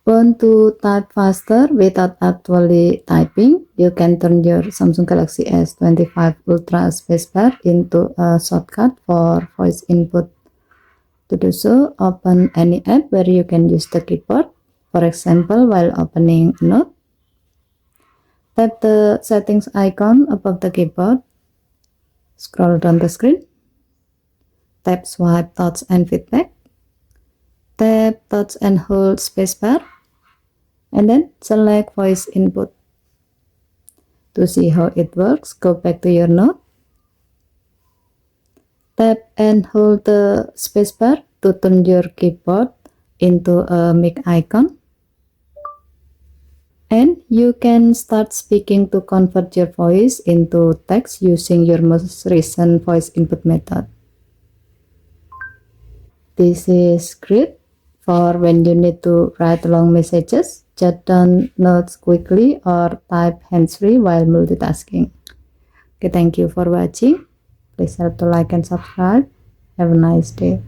Want to type faster without actually typing? You can turn your Samsung Galaxy S25 Ultra spacebar into a shortcut for voice input. To do so, open any app where you can use the keyboard. For example, while opening a note, tap the settings icon above the keyboard. Scroll down the screen. Tap swipe thoughts and feedback. Tap touch and hold spacebar. And then select voice input. To see how it works, go back to your note. Tap and hold the spacebar to turn your keyboard into a mic icon. And you can start speaking to convert your voice into text using your most recent voice input method. This is great for when you need to write long messages, jot down notes quickly, or type hands-free while multitasking. Okay, thank you for watching. Please help to like and subscribe. Have a nice day.